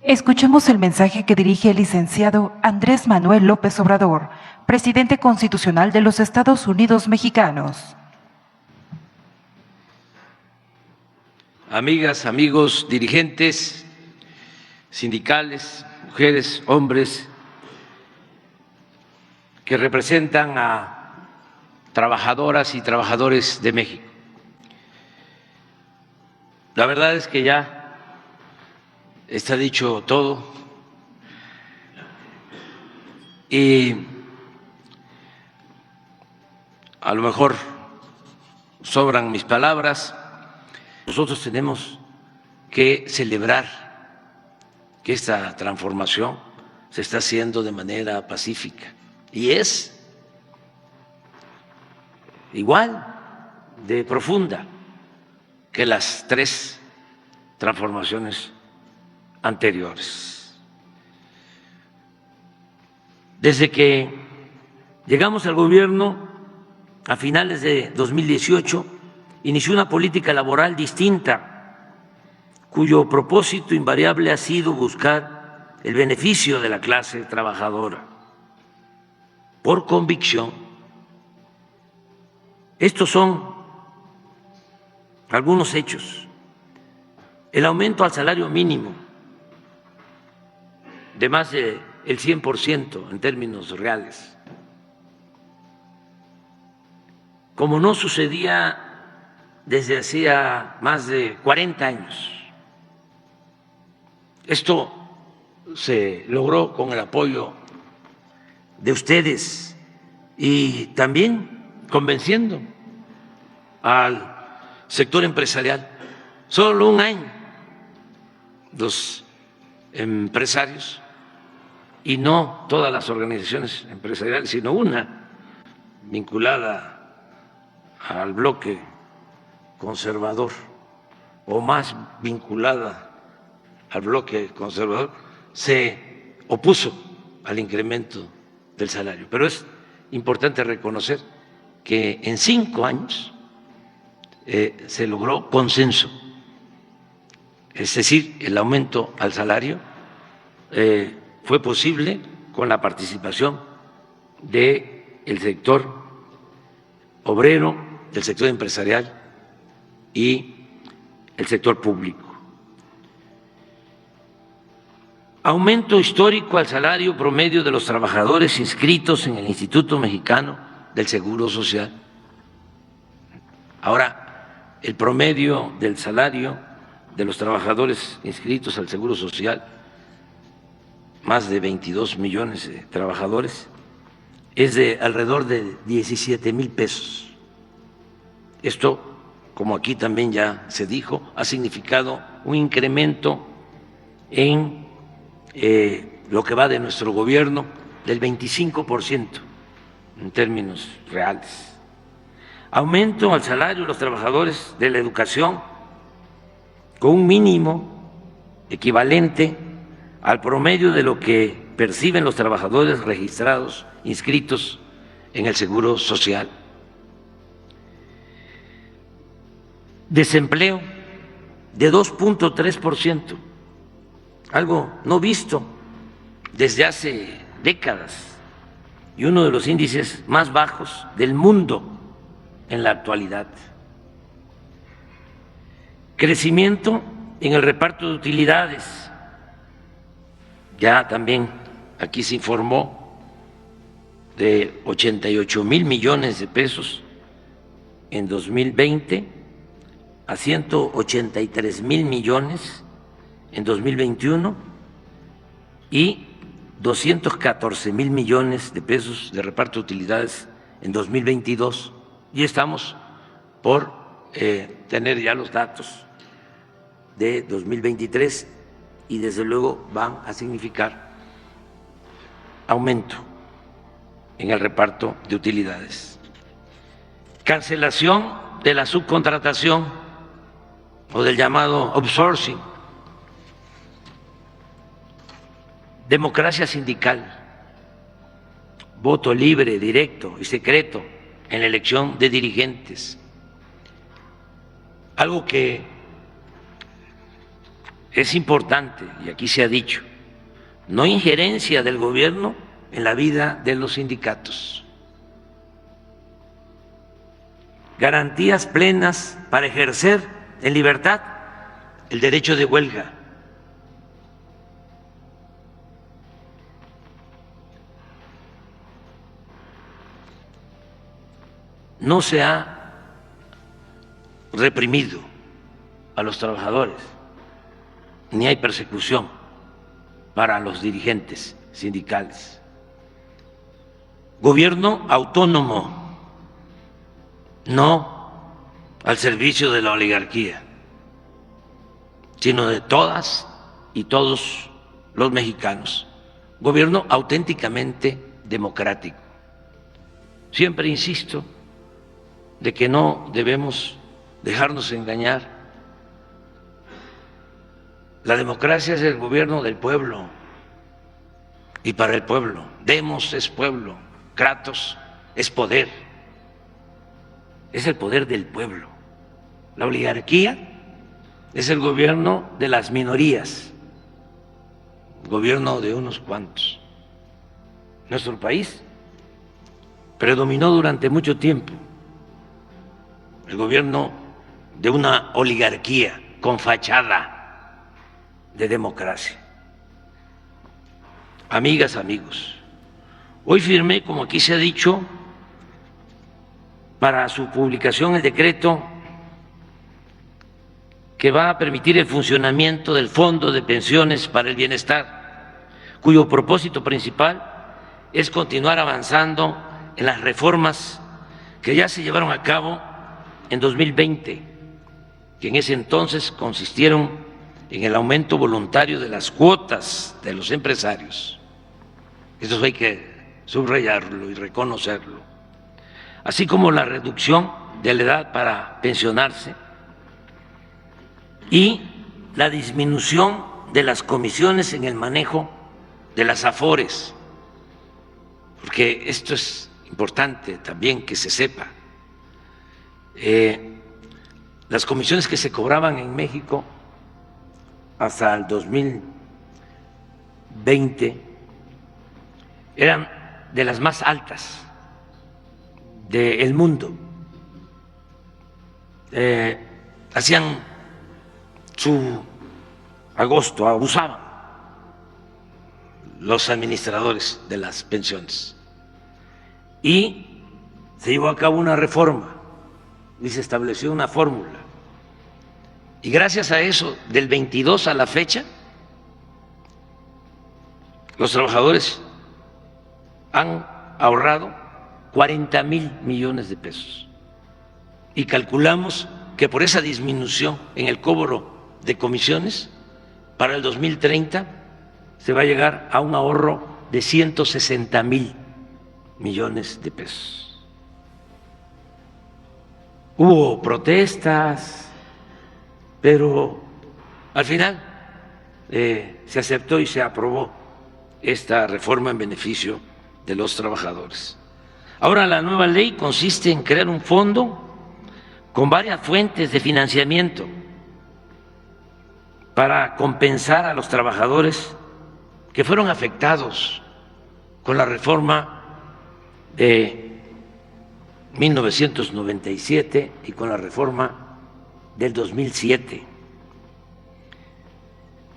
Escuchemos el mensaje que dirige el licenciado Andrés Manuel López Obrador, presidente constitucional de los Estados Unidos mexicanos. Amigas, amigos, dirigentes sindicales, mujeres, hombres, que representan a trabajadoras y trabajadores de México. La verdad es que ya está dicho todo y a lo mejor sobran mis palabras. Nosotros tenemos que celebrar que esta transformación se está haciendo de manera pacífica y es igual de profunda que las tres transformaciones anteriores. Desde que llegamos al gobierno a finales de 2018, inició una política laboral distinta, cuyo propósito invariable ha sido buscar el beneficio de la clase trabajadora. Por convicción, estos son algunos hechos. El aumento al salario mínimo de más del 100% en términos reales, como no sucedía desde hacía más de 40 años. Esto se logró con el apoyo de ustedes y también convenciendo al sector empresarial. Solo un año los empresarios, y no todas las organizaciones empresariales, sino una vinculada al bloque conservador o más vinculada al bloque conservador, se opuso al incremento del salario. Pero es importante reconocer que en 5 años se logró consenso, es decir, el aumento al salario fue posible con la participación del sector obrero, del sector empresarial y el sector público. Aumento histórico al salario promedio de los trabajadores inscritos en el Instituto Mexicano del Seguro Social. Ahora, el promedio del salario de los trabajadores inscritos al Seguro Social, más de 22 millones de trabajadores, es de alrededor de 17,000 pesos. Esto, como aquí también ya se dijo, ha significado un incremento en lo que va de nuestro gobierno del 25% en términos reales. Aumento al salario de los trabajadores de la educación con un mínimo equivalente al promedio de lo que perciben los trabajadores registrados, inscritos en el Seguro Social. Desempleo de 2,3%, algo no visto desde hace décadas y uno de los índices más bajos del mundo en la actualidad. Crecimiento en el reparto de utilidades. Ya también aquí se informó de 88,000 millones de pesos en 2020 a 183,000 millones en 2021 y 214,000 millones de pesos de reparto de utilidades en 2022. Y estamos por tener ya los datos de 2023 y desde luego van a significar aumento en el reparto de utilidades. Cancelación de la subcontratación o del llamado outsourcing. Democracia sindical, voto libre, directo y secreto en la elección de dirigentes. Algo que es importante, y aquí se ha dicho, no injerencia del gobierno en la vida de los sindicatos. Garantías plenas para ejercer en libertad el derecho de huelga. No se ha reprimido a los trabajadores, ni hay persecución para los dirigentes sindicales. Gobierno autónomo, no al servicio de la oligarquía, sino de todas y todos los mexicanos. Gobierno auténticamente democrático. Siempre insisto de que no debemos dejarnos engañar. La democracia es el gobierno del pueblo y para el pueblo. Demos es pueblo, kratos es poder, es el poder del pueblo. La oligarquía es el gobierno de las minorías, gobierno de unos cuantos. Nuestro país predominó durante mucho tiempo el gobierno de una oligarquía con fachada de democracia. Amigas, amigos, hoy firmé, como aquí se ha dicho, para su publicación el decreto que va a permitir el funcionamiento del Fondo de Pensiones para el Bienestar, cuyo propósito principal es continuar avanzando en las reformas que ya se llevaron a cabo en 2020, que en ese entonces consistieron en el aumento voluntario de las cuotas de los empresarios. Eso hay que subrayarlo y reconocerlo. Así como la reducción de la edad para pensionarse y la disminución de las comisiones en el manejo de las afores, porque esto es importante también que se sepa. Las comisiones que se cobraban en México hasta el 2020 eran de las más altas del mundo. Hacían su agosto, abusaban los administradores de las pensiones. Y se llevó a cabo una reforma y se estableció una fórmula. Y gracias a eso, del 22 a la fecha, los trabajadores han ahorrado 40,000 millones de pesos. Y calculamos que por esa disminución en el cobro de comisiones, para el 2030 se va a llegar a un ahorro de 160,000 millones de pesos. Hubo protestas, pero al final se aceptó y se aprobó esta reforma en beneficio de los trabajadores. Ahora la nueva ley consiste en crear un fondo con varias fuentes de financiamiento para compensar a los trabajadores que fueron afectados con la reforma de 1997 y con la reforma del 2007,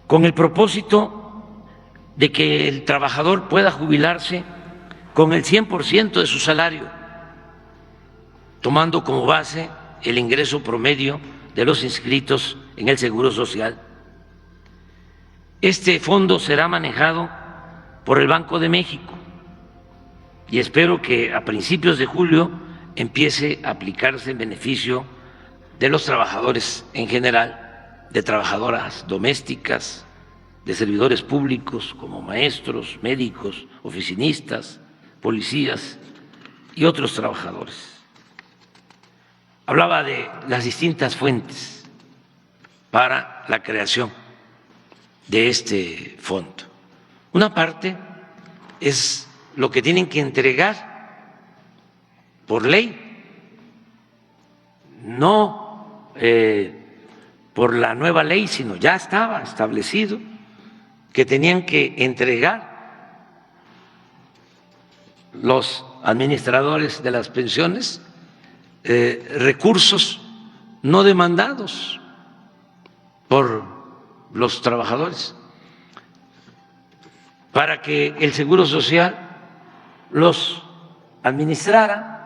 con el propósito de que el trabajador pueda jubilarse con el 100% de su salario, tomando como base el ingreso promedio de los inscritos en el Seguro Social. Este fondo será manejado por el Banco de México y espero que a principios de julio empiece a aplicarse en beneficio de los trabajadores en general, de trabajadoras domésticas, de servidores públicos como maestros, médicos, oficinistas, policías y otros trabajadores. Hablaba de las distintas fuentes para la creación de este fondo. Una parte es lo que tienen que entregar por ley, no por la nueva ley, sino ya estaba establecido que tenían que entregar los administradores de las pensiones recursos no demandados por los trabajadores para que el Seguro Social los administrara,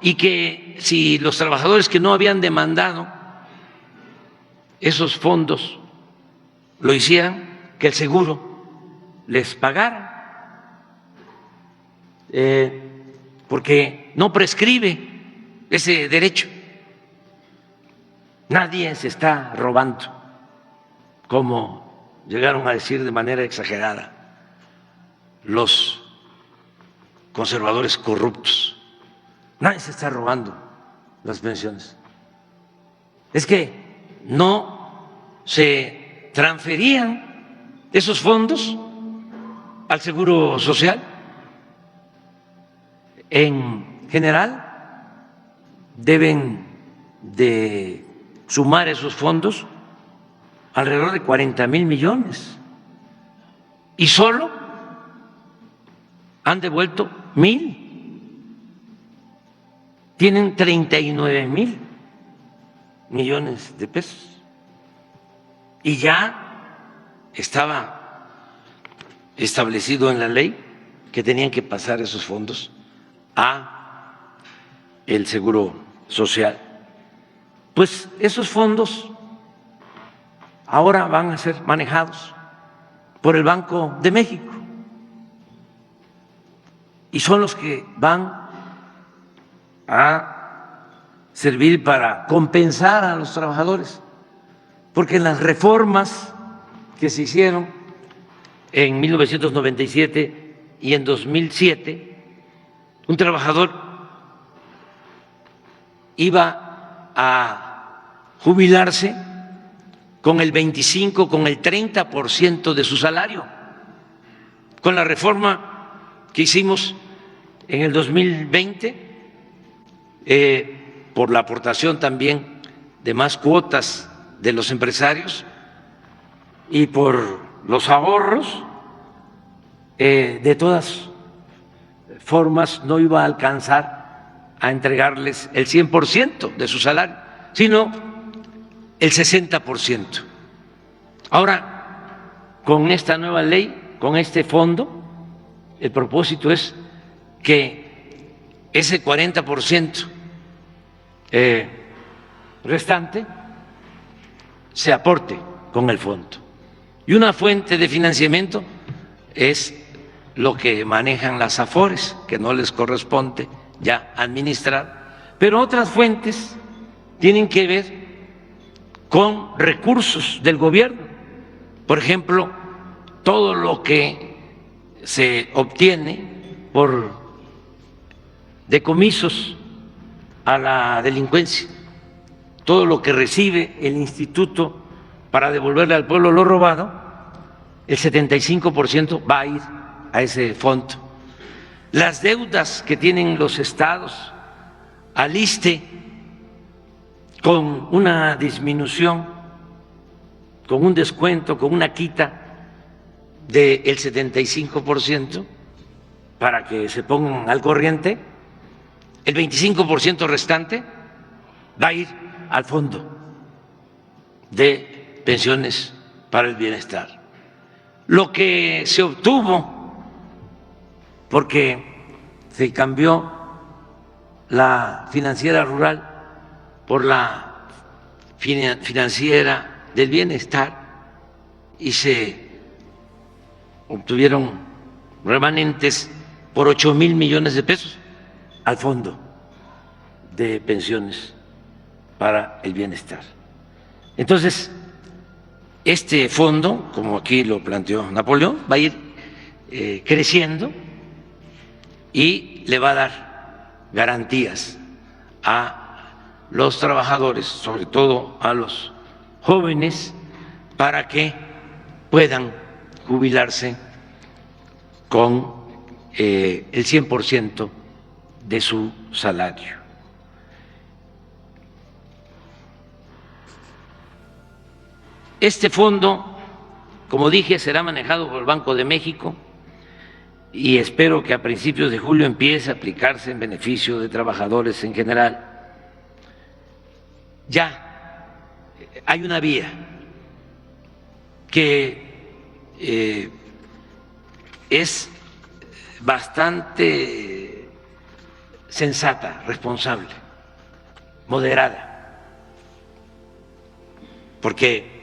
y que si los trabajadores que no habían demandado esos fondos lo hicieran, que el seguro les pagara, porque no prescribe ese derecho. Nadie se está robando, como llegaron a decir de manera exagerada los conservadores corruptos. Nadie se está robando las pensiones. Es que no se transferían esos fondos al Seguro Social. En general, deben de sumar esos fondos alrededor de 40,000 millones y solo han devuelto 1,000. Tienen 39,000 millones de pesos y ya estaba establecido en la ley que tenían que pasar esos fondos a el Seguro Social. Pues esos fondos ahora van a ser manejados por el Banco de México y son los que van a servir para compensar a los trabajadores, porque en las reformas que se hicieron en 1997 y en 2007, un trabajador iba a jubilarse con el 25, con el 30% de su salario. Con la reforma que hicimos en el 2020, por la aportación también de más cuotas de los empresarios y por los ahorros, de todas formas no iba a alcanzar a entregarles el 100% de su salario, sino el 60%. Ahora, con esta nueva ley, con este fondo, el propósito es que ese 40% restante se aporte con el fondo. Y una fuente de financiamiento es lo que manejan las AFORES, que no les corresponde ya administrar, pero otras fuentes tienen que ver con recursos del gobierno. Por ejemplo, todo lo que se obtiene por decomisos a la delincuencia, todo lo que recibe el instituto para devolverle al pueblo lo robado, el 75% va a ir a ese fondo. Las deudas que tienen los estados al ISSSTE, con una disminución, con un descuento, con una quita del 75%, para que se pongan al corriente, el 25% restante va a ir al fondo de pensiones para el bienestar. Lo que se obtuvo, porque se cambió la financiera rural por la financiera del bienestar y se obtuvieron remanentes por 8,000 millones de pesos al fondo de pensiones para el bienestar. Entonces, este fondo, como aquí lo planteó Napoleón, va a ir creciendo y le va a dar garantías a los trabajadores, sobre todo a los jóvenes, para que puedan jubilarse con el 100% de su salario. Este fondo, como dije, será manejado por el Banco de México y espero que a principios de julio empiece a aplicarse en beneficio de trabajadores en general. Ya hay una vía que es bastante sensata, responsable, moderada, porque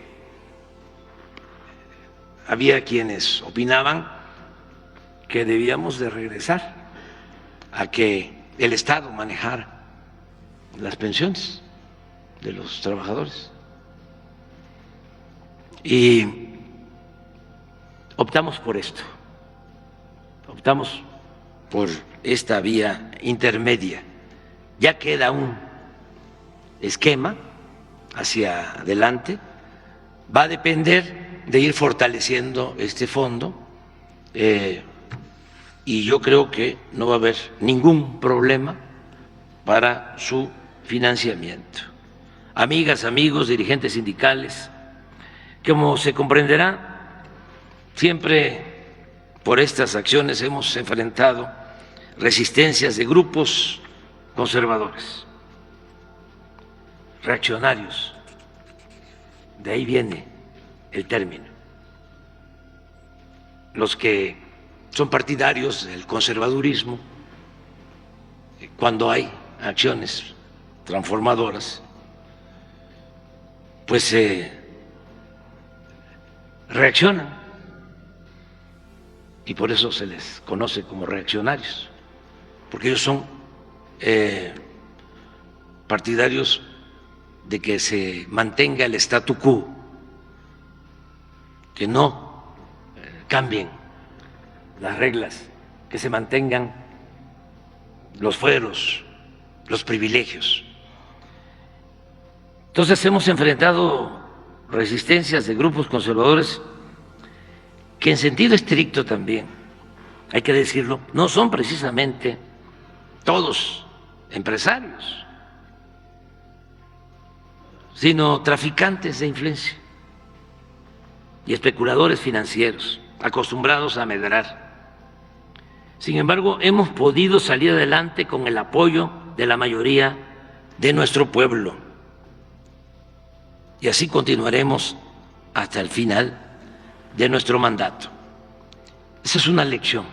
había quienes opinaban que debíamos de regresar a que el Estado manejara las pensiones de los trabajadores. Y optamos por esto, optamos por esta vía intermedia. Ya queda un esquema hacia adelante, va a depender de ir fortaleciendo este fondo y yo creo que no va a haber ningún problema para su financiamiento. Amigas, amigos, dirigentes sindicales, como se comprenderá, siempre por estas acciones hemos enfrentado resistencias de grupos conservadores, reaccionarios, de ahí viene el término, los que son partidarios del conservadurismo, cuando hay acciones transformadoras, pues reaccionan y por eso se les conoce como reaccionarios, porque ellos son partidarios de que se mantenga el statu quo, que no cambien las reglas, que se mantengan los fueros, los privilegios. Entonces hemos enfrentado resistencias de grupos conservadores que en sentido estricto también, hay que decirlo, no son precisamente todos empresarios, sino traficantes de influencia y especuladores financieros acostumbrados a amedrar. Sin embargo, hemos podido salir adelante con el apoyo de la mayoría de nuestro pueblo y así continuaremos hasta el final de nuestro mandato. Esa es una lección.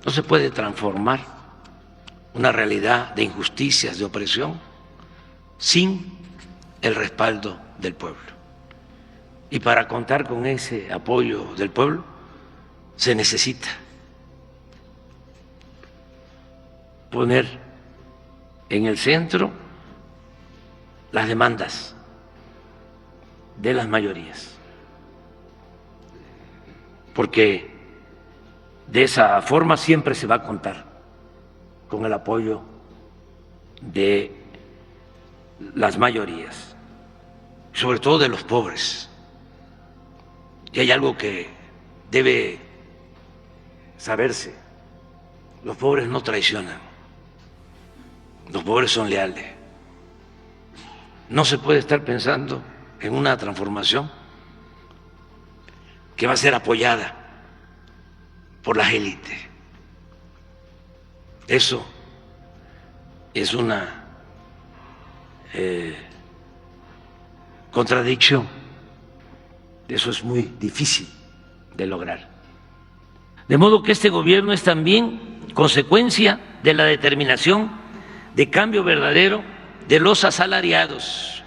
No se puede transformar una realidad de injusticias, de opresión, sin el respaldo del pueblo. Y para contar con ese apoyo del pueblo se necesita poner en el centro las demandas de las mayorías, porque de esa forma siempre se va a contar con el apoyo de las mayorías, sobre todo de los pobres. Y hay algo que debe saberse: los pobres no traicionan, los pobres son leales. No se puede estar pensando en una transformación que va a ser apoyada por las élites. Eso es una contradicción. Eso es muy difícil de lograr. De modo que este gobierno es también consecuencia de la determinación de cambio verdadero de los asalariados.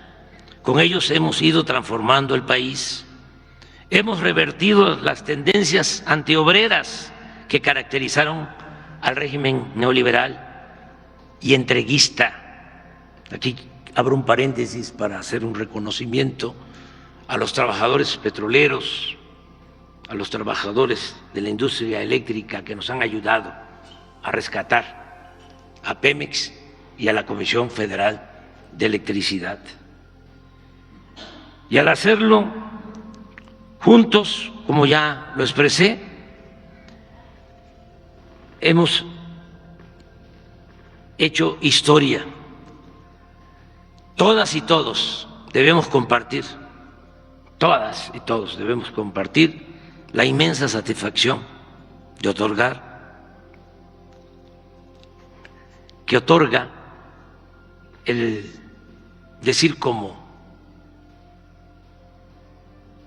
Con ellos hemos ido transformando el país. Hemos revertido las tendencias antiobreras que caracterizaron al régimen neoliberal y entreguista. Aquí abro un paréntesis para hacer un reconocimiento a los trabajadores petroleros, a los trabajadores de la industria eléctrica que nos han ayudado a rescatar a Pemex y a la Comisión Federal de Electricidad. Y al hacerlo juntos, como ya lo expresé, hemos hecho historia. Todas y todos debemos compartir todas y todos debemos compartir la inmensa satisfacción de otorga el decir como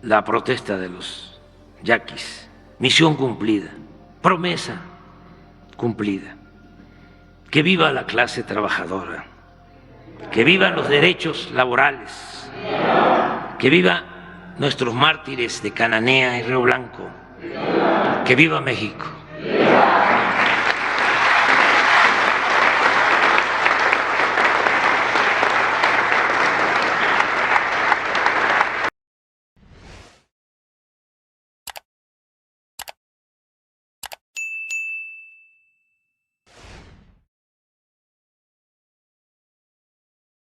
la protesta de los yaquis, misión cumplida, promesa cumplida. Que viva la clase trabajadora, que vivan los derechos laborales, que viva nuestros mártires de Cananea y Río Blanco, que viva México.